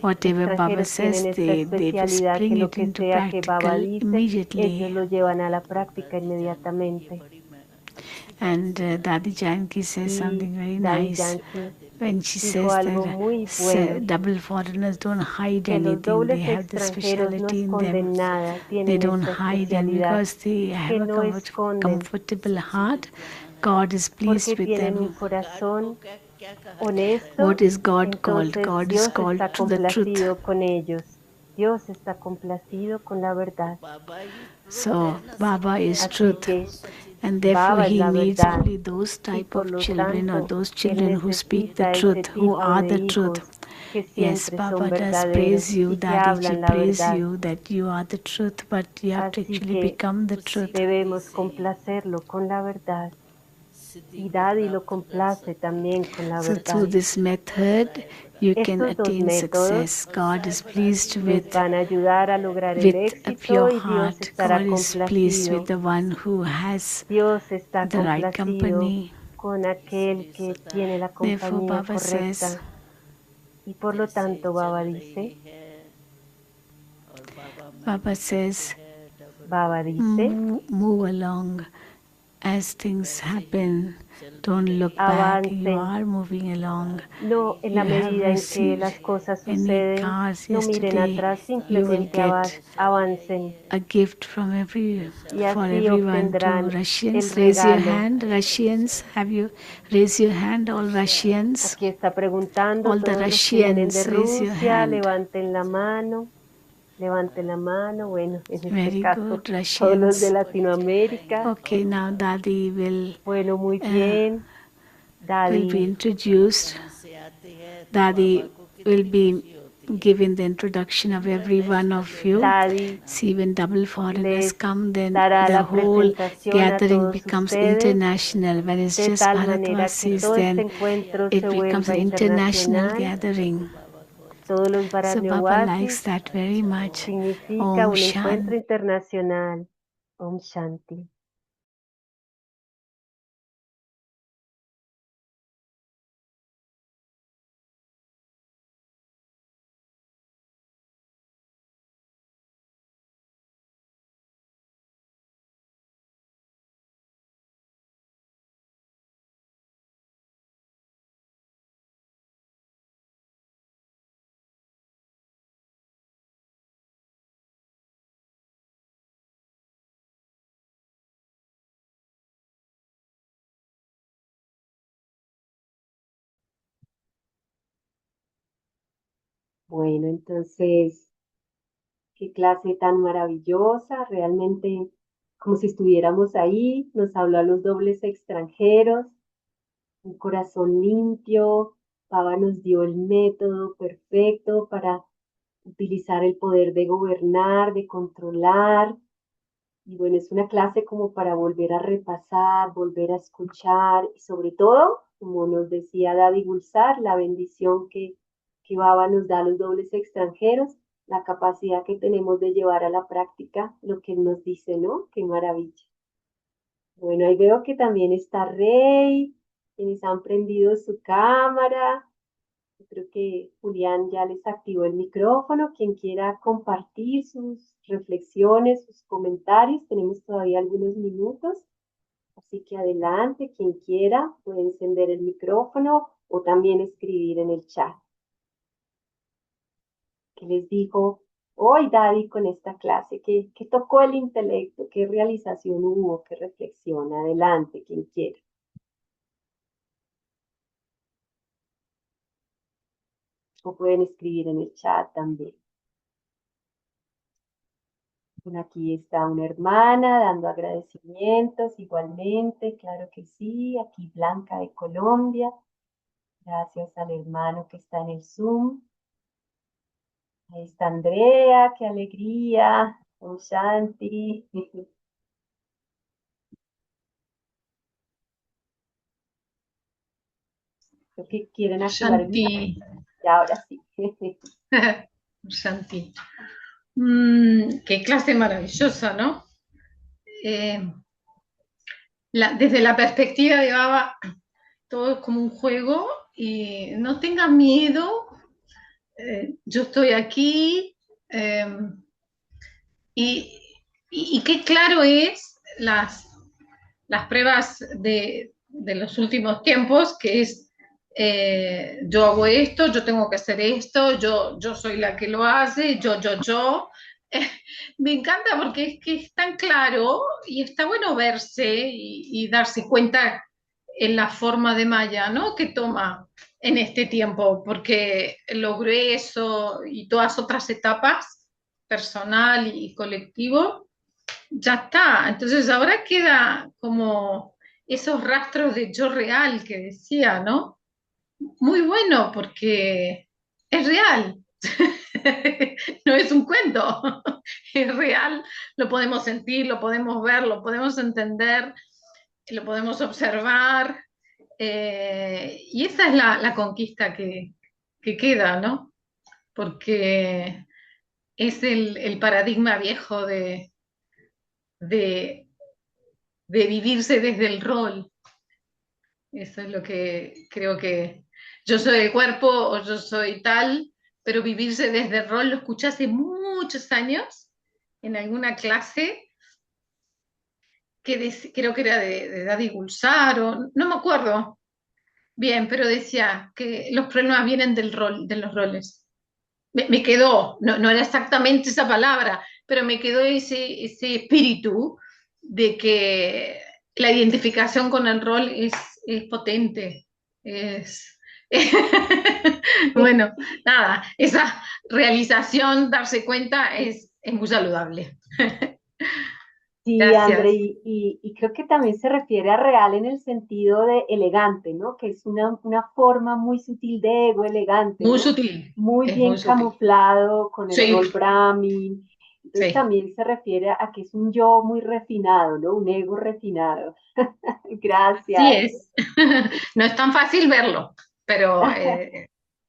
Whatever Baba says, they just bring it into practical immediately. Ellos lo llevan a la práctica inmediatamente. And Dadi Janki says something very nice when she says that double foreigners don't hide anything. They have the speciality in them. They don't hide, and because they have a comfortable heart, God is pleased with them. What is God called? God is called to the truth. Dios está complacido con la verdad. So Baba is truth, and therefore He needs only those type of children or those children who speak the truth, who are the truth. Yes, Baba does praise you, Dadiji praise you that you are the truth, but you have to actually become the truth. Debemos complacerlo con la verdad. Y Dadi lo complace también con la verdad. So through this method, you can attain success. God is pleased with a pure heart. God is pleased with the one who has the right company. Con aquel que tiene la Therefore, Baba says, y por lo tanto Baba dice, move along. as things happen, don't look back. You avancen. are moving along. No, en la You have medida en que received las cosas any suceden, cards no miren yesterday. atrás, You will simplemente get avancen a gift y for así everyone to obtendrán el Russians. Raise your regalo. hand, Russians. Have you raise your hand, all Russians? Aquí está preguntando, All the todos los que vienen de Russians, raise your Rusia, hand. levanten la mano, levanten la mano. Bueno, en este Very caso, good, todos los de Russians. Latinoamérica. Okay, now Dadi Bueno, muy uh, bien. will be Dadi, introduced. Dadi will be giving the introduction of every one of you. Dadi See, when double foreigners les come, then dará the la whole presentación a gathering todos becomes ustedes, international. When it's de just tal manera que Bharatvasis, todo este then encuentro it se becomes vuelva an international internacional. gathering. Todos los So Baba likes Bharatnevasis that very much. significa Om un encuentro Shan. internacional. Om Shanti. Bueno, entonces, qué clase tan maravillosa, realmente como si estuviéramos ahí, nos habló a los dobles extranjeros, un corazón limpio, Baba nos dio el método perfecto para utilizar el poder de gobernar, de controlar. Y bueno, es una clase como para volver a repasar, volver a escuchar y sobre todo, como nos decía Dadi Gulzar, la bendición que Baba nos da a los dobles extranjeros, la capacidad que tenemos de llevar a la práctica lo que él nos dice, ¿no? Qué maravilla. Bueno, ahí veo que también está Rey, quienes han prendido su cámara. Yo creo que Julián ya les activó el micrófono. Quien quiera compartir sus reflexiones, sus comentarios, tenemos todavía algunos minutos. Así que adelante, quien quiera puede encender el micrófono o también escribir en el chat. ¿Qué les dijo hoy Dadi con esta clase? ¿Qué tocó el intelecto? ¿Qué realización hubo? ¿Qué reflexión? Adelante, quien quiera. O pueden escribir en el chat también. Bueno, aquí está una hermana dando agradecimientos igualmente, claro que sí. Aquí Blanca de Colombia. Gracias al hermano que está en el Zoom. Ahí está Andrea, qué alegría. Om Shanti. Creo que quieren activar el micrófono. Shanti. Y ahora sí. Shanti. Qué clase maravillosa, ¿no? Eh, desde la perspectiva de Baba, todo es como un juego y no tengas miedo, yo estoy aquí eh, y, y qué claro es las pruebas de los últimos tiempos, que es yo hago esto, yo tengo que hacer esto, yo soy la que lo hace, yo. Me encanta porque es que es tan claro y está bueno verse y darse cuenta en la forma de Maya, ¿no? Que toma en este tiempo, porque lo grueso y todas otras etapas, personal y colectivo, ya está. Entonces ahora queda como esos rastros de yo real que decía, ¿no? Muy bueno porque es real. No es un cuento, es real, lo podemos sentir, lo podemos ver, lo podemos entender, lo podemos observar, y esa es la conquista que queda, ¿no? Porque es el paradigma viejo de, de vivirse desde el rol. Eso es lo que creo que yo soy el cuerpo o yo soy tal, pero vivirse desde el rol lo escuché hace muchos años en alguna clase creo que era de Dadi Gulzar, o no me acuerdo bien, pero decía que los problemas vienen del rol, de los roles. Me quedó, no era exactamente esa palabra, pero me quedó ese espíritu de que la identificación con el rol es potente. Es, bueno, nada, esa realización, darse cuenta, es muy saludable. Sí, André, Gracias. y creo que también se refiere a real en el sentido de elegante, ¿no? Que es una forma muy sutil de ego elegante, Muy ¿no? sutil, Muy es muy bien sutil. camuflado con el Sí, rol Brahmin. Entonces sí. también se refiere a que es un yo muy refinado, ¿no? Un ego refinado. Así Gracias. es. No es tan fácil verlo, pero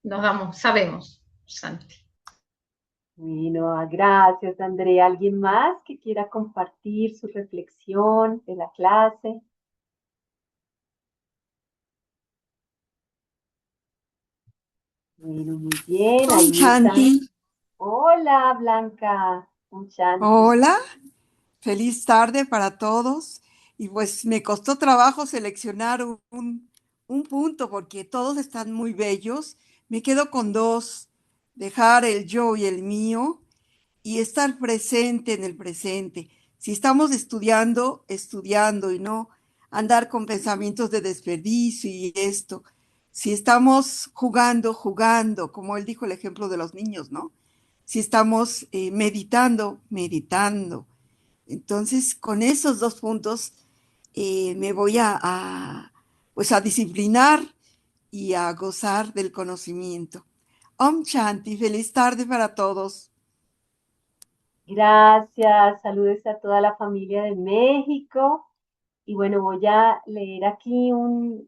nos damos, sabemos, Santi. Bueno, gracias, André. ¿Alguien más que quiera compartir su reflexión de la clase? Bueno, muy bien. Om Ahí Shanti. está. Hola, Blanca. Un chanti. Hola, feliz tarde para todos. Y pues me costó trabajo seleccionar un punto porque todos están muy bellos. Me quedo con dos, dejar el yo y el mío y estar presente en el presente. Si estamos estudiando, estudiando y no andar con pensamientos de desperdicio y esto. Si estamos jugando, jugando, como él dijo el ejemplo de los niños, ¿no? Si estamos meditando, meditando. Entonces, con esos dos puntos me voy pues a disciplinar y a gozar del conocimiento. Om Shanti, feliz tarde para todos. Gracias. Saludos a toda la familia de México. Y bueno, voy a leer aquí un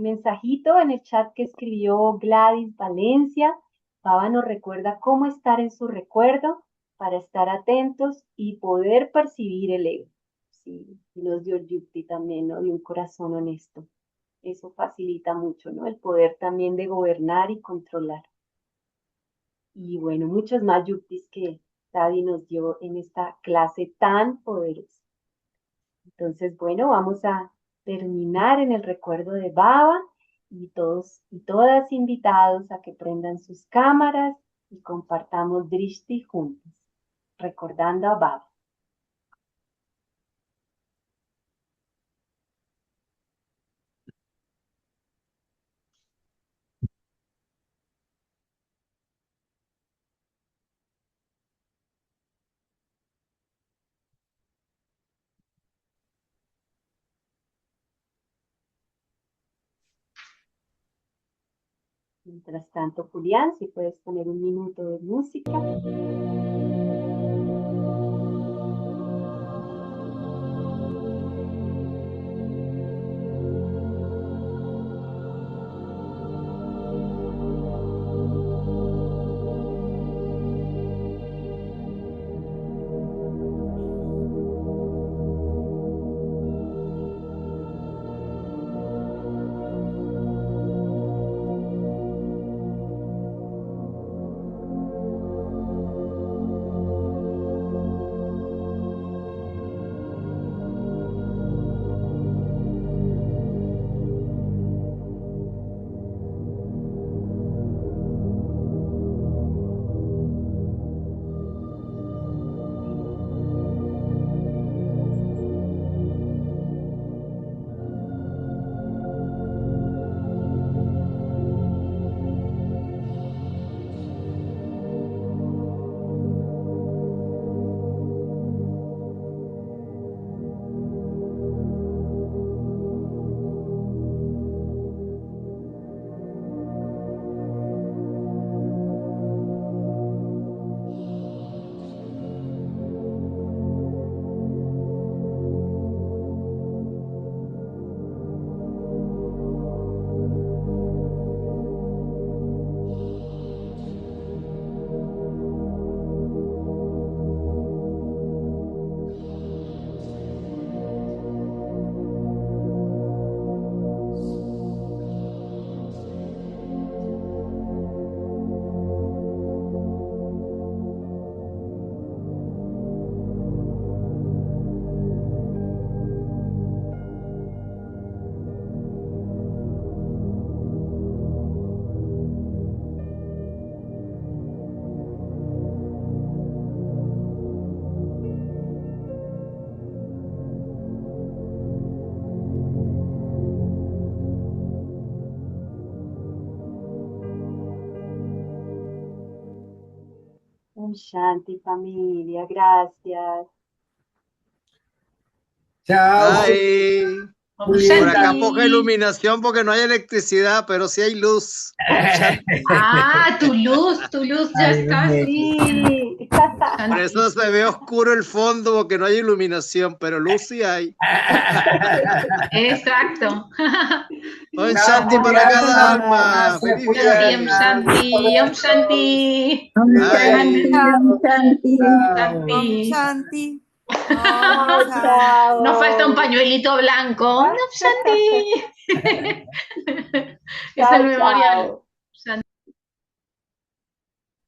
mensajito en el chat que escribió Gladys Valencia. Baba nos recuerda cómo estar en su recuerdo para estar atentos y poder percibir el ego. Sí, y nos dio Yukti también, ¿no? De un corazón honesto. Eso facilita mucho, ¿no? El poder también de gobernar y controlar. Y bueno, muchos más yuktis que Dadi nos dio en esta clase tan poderosa. Entonces, bueno, vamos a terminar en el recuerdo de Baba y todos y todas invitados a que prendan sus cámaras y compartamos Drishti juntos, recordando a Baba. Mientras tanto, Julián, si puedes poner un minuto de música. Shanti, familia, gracias. Chao. Ay, Om por Shanti. acá poca iluminación porque no hay electricidad, pero sí hay luz. Om Shanti. Ah, tu luz ya Ay, está así. Sí. Por eso se ve oscuro el fondo porque no hay iluminación, pero luz sí hay. Exacto. Om Chao, Shanti para Juliana. cada alma. Gracias, Feliz Shanti, Om viernes. Shanti, Om Shanti. Ay. Chao. Om Shanti. Shanti. Chao, Om Shanti. Nos falta un chao. pañuelito blanco. Om Shanti. Es Chao, el memorial. chao.